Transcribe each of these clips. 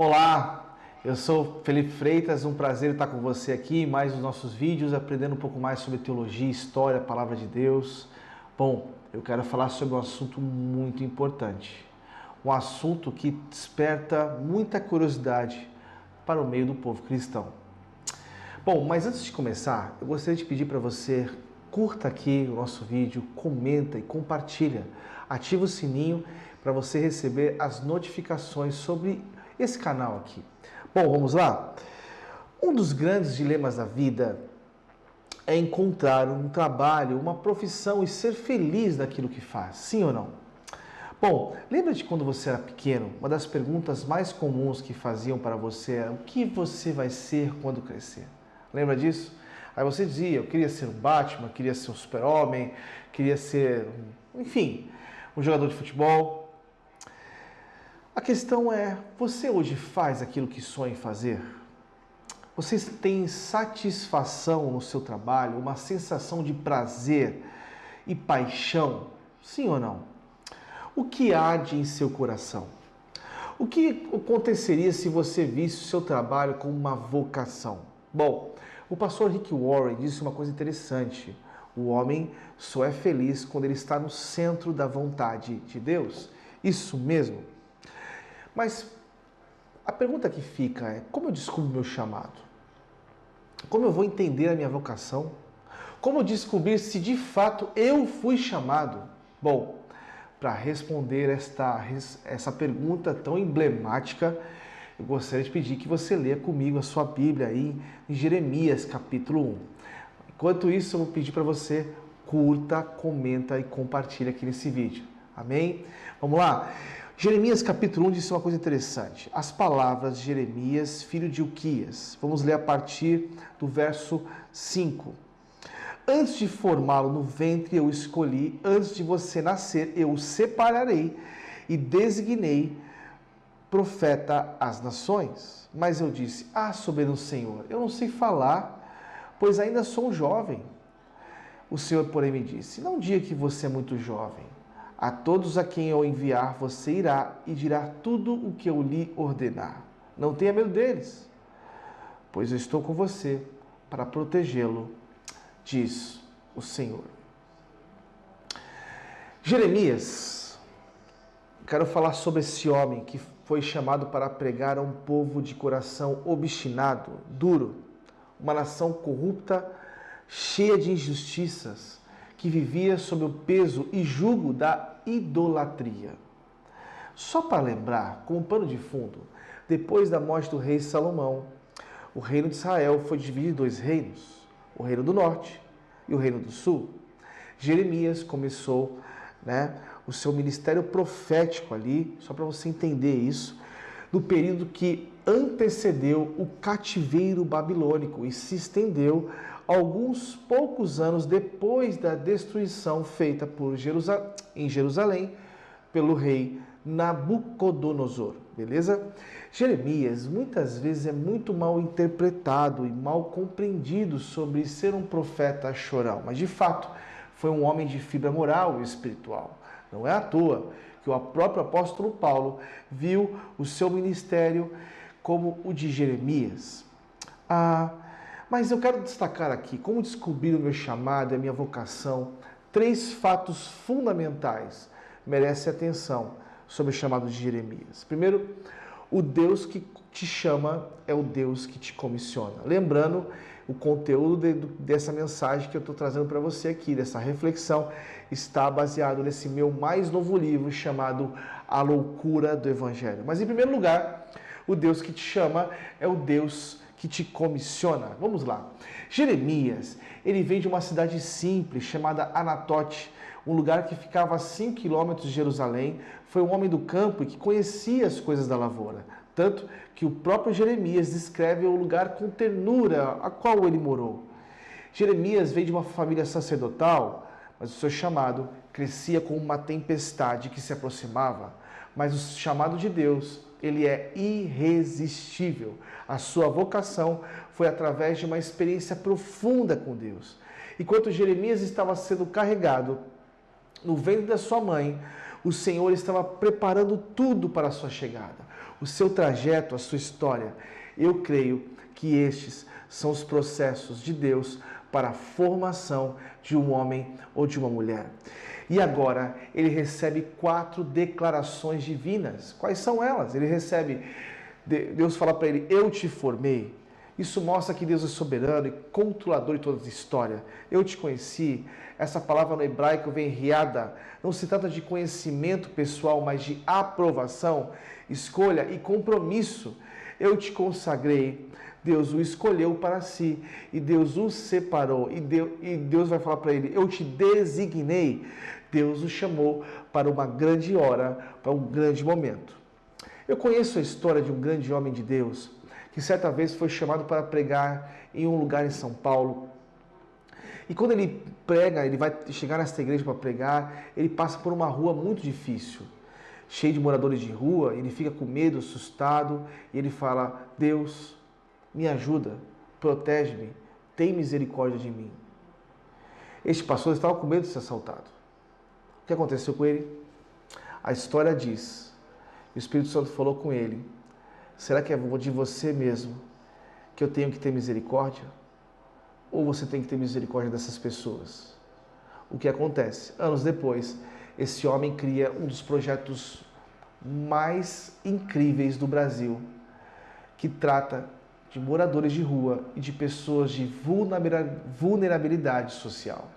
Olá, eu sou Felipe Freitas, um prazer estar com você aqui em mais os nossos vídeos, aprendendo um pouco mais sobre teologia, história, palavra de Deus. Bom, eu quero falar sobre um assunto muito importante, um assunto que desperta muita curiosidade para o meio do povo cristão. Bom, mas antes de começar, eu gostaria de pedir para você, curta aqui o nosso vídeo, comenta e compartilha, ativa o sininho para você receber as notificações sobre esse canal aqui. Bom, vamos lá? Um dos grandes dilemas da vida é encontrar um trabalho, uma profissão e ser feliz naquilo que faz, sim ou não? Bom, lembra de quando você era pequeno? Uma das perguntas mais comuns que faziam para você era: o que você vai ser quando crescer? Lembra disso? Aí você dizia: eu queria ser um Batman, queria ser um super-homem, queria ser, enfim, um jogador de futebol. A questão é, você hoje faz aquilo que sonha em fazer? Você tem satisfação no seu trabalho, uma sensação de prazer e paixão? Sim ou não? O que arde em seu coração? O que aconteceria se você visse o seu trabalho como uma vocação? Bom, o pastor Rick Warren disse uma coisa interessante. O homem só é feliz quando ele está no centro da vontade de Deus. Isso mesmo. Mas a pergunta que fica é: como eu descubro o meu chamado? Como eu vou entender a minha vocação? Como descobrir se de fato eu fui chamado? Bom, para responder essa pergunta tão emblemática, eu gostaria de pedir que você leia comigo a sua Bíblia aí em Jeremias capítulo 1. Enquanto isso, eu vou pedir para você curta, comenta e compartilha aqui nesse vídeo. Amém? Vamos lá? Jeremias capítulo 1 disse uma coisa interessante. As palavras de Jeremias, filho de Ilquias. Vamos ler a partir do verso 5. Antes de formá-lo no ventre eu escolhi, antes de você nascer eu o separarei e designei profeta às nações. Mas eu disse: soberano Senhor, eu não sei falar, pois ainda sou um jovem. O Senhor, porém, me disse: não diga que você é muito jovem. A todos a quem eu enviar, você irá e dirá tudo o que eu lhe ordenar. Não tenha medo deles, pois eu estou com você para protegê-lo, diz o Senhor. Jeremias, quero falar sobre esse homem que foi chamado para pregar a um povo de coração obstinado, duro, uma nação corrupta, cheia de injustiças, que vivia sob o peso e jugo da idolatria. Só para lembrar, como pano de fundo, depois da morte do rei Salomão, o reino de Israel foi dividido em dois reinos, o reino do norte e o reino do sul. Jeremias começou, o seu ministério profético ali, só para você entender isso, no período que antecedeu o cativeiro babilônico e se estendeu alguns poucos anos depois da destruição feita em Jerusalém pelo rei Nabucodonosor, beleza? Jeremias muitas vezes é muito mal interpretado e mal compreendido sobre ser um profeta chorão, mas de fato foi um homem de fibra moral e espiritual. Não é à toa que o próprio apóstolo Paulo viu o seu ministério como o de Jeremias. Mas eu quero destacar aqui como descobrir o meu chamado e a minha vocação. 3 fatos fundamentais merecem atenção sobre o chamado de Jeremias. Primeiro, o Deus que te chama é o Deus que te comissiona. Lembrando, o conteúdo dessa mensagem que eu estou trazendo para você aqui, dessa reflexão, está baseado nesse meu mais novo livro chamado A Loucura do Evangelho. Mas em primeiro lugar, o Deus que te chama é o Deus que te comissiona. Vamos lá. Jeremias, ele vem de uma cidade simples chamada Anatote, um lugar que ficava a 5 quilômetros de Jerusalém. Foi um homem do campo e que conhecia as coisas da lavoura. Tanto que o próprio Jeremias descreve o lugar com ternura a qual ele morou. Jeremias veio de uma família sacerdotal, mas o seu chamado crescia como uma tempestade que se aproximava. Mas o chamado de Deus, ele é irresistível. A sua vocação foi através de uma experiência profunda com Deus. Enquanto Jeremias estava sendo carregado no ventre da sua mãe, o Senhor estava preparando tudo para a sua chegada. o seu trajeto, a sua história. Eu creio que estes são os processos de Deus para a formação de um homem ou de uma mulher. E agora ele recebe 4 declarações divinas. Quais são elas? Ele recebe, Deus fala para ele, eu te formei. Isso mostra que Deus é soberano e controlador de toda a história. Eu te conheci. Essa palavra no hebraico vem riada. Não se trata de conhecimento pessoal, mas de aprovação, escolha e compromisso. Eu te consagrei. Deus o escolheu para si e Deus o separou. E Deus vai falar para ele, eu te designei. Deus o chamou para uma grande hora, para um grande momento. Eu conheço a história de um grande homem de Deus, que certa vez foi chamado para pregar em um lugar em São Paulo. E quando ele prega, ele vai chegar nessa igreja para pregar, ele passa por uma rua muito difícil, cheio de moradores de rua, ele fica com medo, assustado, e ele fala, Deus, me ajuda, protege-me, tem misericórdia de mim. Este pastor estava com medo de ser assaltado. O que aconteceu com ele? A história diz, o Espírito Santo falou com ele, será que é de você mesmo que eu tenho que ter misericórdia? Ou você tem que ter misericórdia dessas pessoas? O que acontece? Anos depois, esse homem cria um dos projetos mais incríveis do Brasil, que trata de moradores de rua e de pessoas de vulnerabilidade social.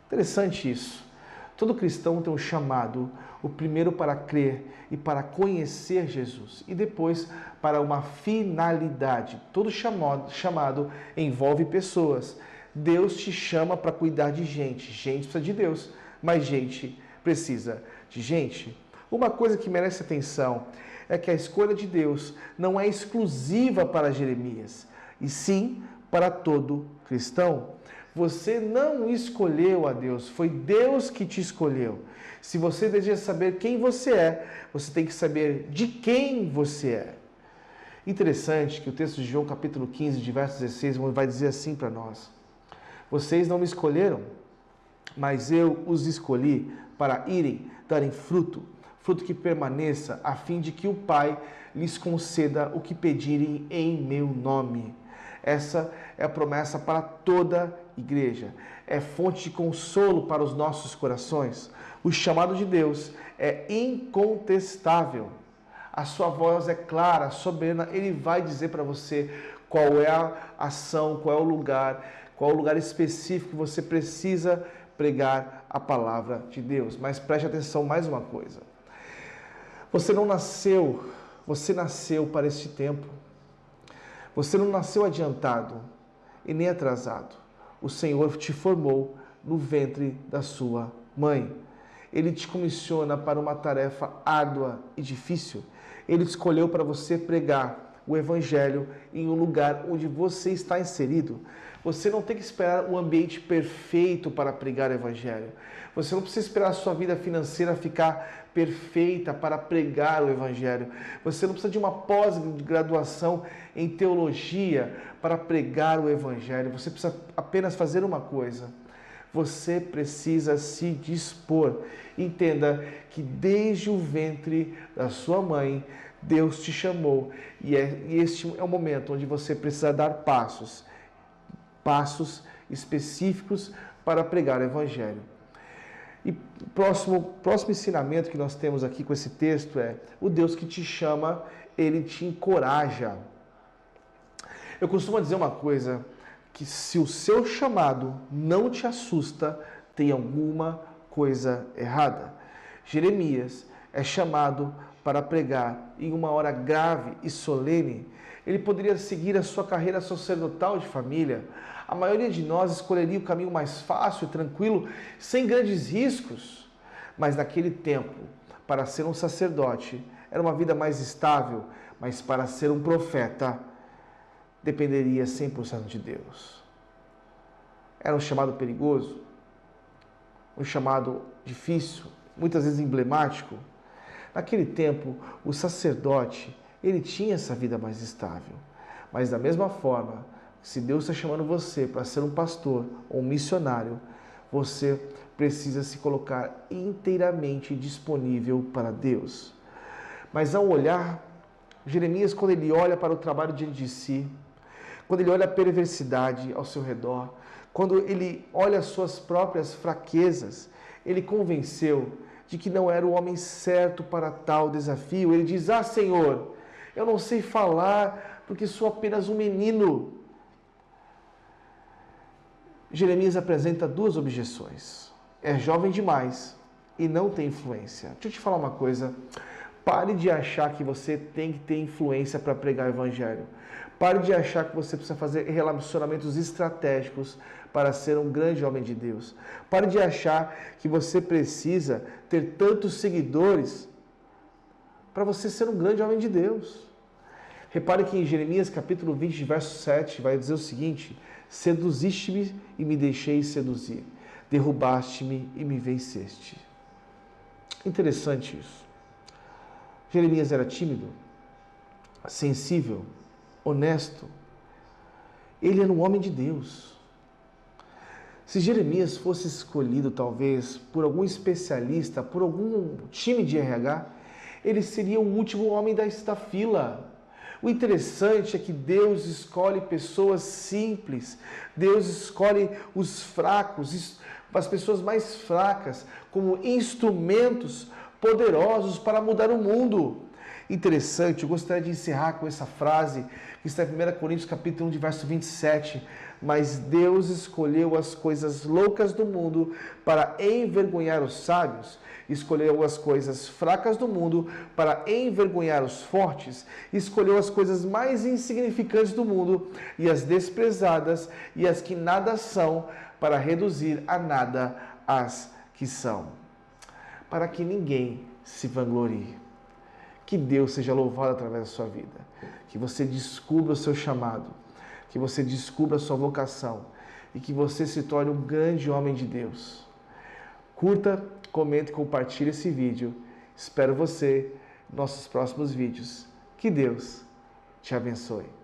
Interessante isso. Todo cristão tem um chamado, o primeiro para crer e para conhecer Jesus, e depois para uma finalidade. Todo chamado envolve pessoas. Deus te chama para cuidar de gente. Gente precisa de Deus, mas gente precisa de gente. Uma coisa que merece atenção é que a escolha de Deus não é exclusiva para Jeremias, e sim para todo cristão. Você não escolheu a Deus, foi Deus que te escolheu. Se você deseja saber quem você é, você tem que saber de quem você é. Interessante que o texto de João capítulo 15, de verso 16, vai dizer assim para nós. Vocês não me escolheram, mas eu os escolhi para irem, darem fruto, fruto que permaneça, a fim de que o Pai lhes conceda o que pedirem em meu nome. Essa é a promessa para toda igreja. É fonte de consolo para os nossos corações. O chamado de Deus é incontestável. A sua voz é clara, soberana. Ele vai dizer para você qual é a ação, qual é o lugar específico que você precisa pregar a palavra de Deus. Mas preste atenção mais uma coisa. Você nasceu para este tempo. Você não nasceu adiantado e nem atrasado. O Senhor te formou no ventre da sua mãe. Ele te comissiona para uma tarefa árdua e difícil. Ele escolheu para você pregar o Evangelho em um lugar onde você está inserido. Você não tem que esperar o ambiente perfeito para pregar o Evangelho. Você não precisa esperar a sua vida financeira ficar perfeita para pregar o Evangelho. Você não precisa de uma pós-graduação em teologia para pregar o Evangelho. Você precisa apenas fazer uma coisa. Você precisa se dispor. Entenda que desde o ventre da sua mãe, Deus te chamou. E este é o momento onde você precisa dar passos específicos para pregar o Evangelho. E próximo ensinamento que nós temos aqui com esse texto é: o Deus que te chama, Ele te encoraja. Eu costumo dizer uma coisa, que se o seu chamado não te assusta, tem alguma coisa errada. Jeremias é chamado para pregar em uma hora grave e solene. Ele poderia seguir a sua carreira sacerdotal de família. A maioria de nós escolheria o caminho mais fácil e tranquilo, sem grandes riscos. Mas naquele tempo, para ser um sacerdote, era uma vida mais estável, mas para ser um profeta, dependeria 100% de Deus. Era um chamado perigoso, um chamado difícil, muitas vezes emblemático. Naquele tempo, o sacerdote, ele tinha essa vida mais estável. Mas da mesma forma, se Deus está chamando você para ser um pastor ou um missionário, você precisa se colocar inteiramente disponível para Deus. Mas ao olhar Jeremias, quando ele olha para o trabalho diante de si, quando ele olha a perversidade ao seu redor, quando ele olha as suas próprias fraquezas, ele convenceu de que não era o homem certo para tal desafio. Ele diz: ah, Senhor, eu não sei falar porque sou apenas um menino. Jeremias apresenta duas objeções. É jovem demais e não tem influência. Deixa eu te falar uma coisa. Pare de achar que você tem que ter influência para pregar o evangelho. Pare de achar que você precisa fazer relacionamentos estratégicos para ser um grande homem de Deus. Pare de achar que você precisa ter tantos seguidores para você ser um grande homem de Deus. Repare que em Jeremias capítulo 20, verso 7, vai dizer o seguinte: seduziste-me e me deixei seduzir, derrubaste-me e me venceste. Interessante isso. Jeremias era tímido, sensível, honesto. Ele era um homem de Deus. Se Jeremias fosse escolhido, talvez, por algum especialista, por algum time de RH, ele seria o último homem da fila. O interessante é que Deus escolhe pessoas simples, Deus escolhe os fracos, as pessoas mais fracas, como instrumentos poderosos para mudar o mundo. Interessante, eu gostaria de encerrar com essa frase que está em 1 Coríntios capítulo 1, de verso 27. Mas Deus escolheu as coisas loucas do mundo para envergonhar os sábios, escolheu as coisas fracas do mundo para envergonhar os fortes, escolheu as coisas mais insignificantes do mundo e as desprezadas e as que nada são, para reduzir a nada as que são, para que ninguém se vanglorie. Que Deus seja louvado através da sua vida, que você descubra o seu chamado, que você descubra a sua vocação e que você se torne um grande homem de Deus. Curta, comente e compartilhe esse vídeo. Espero você nos nossos próximos vídeos. Que Deus te abençoe.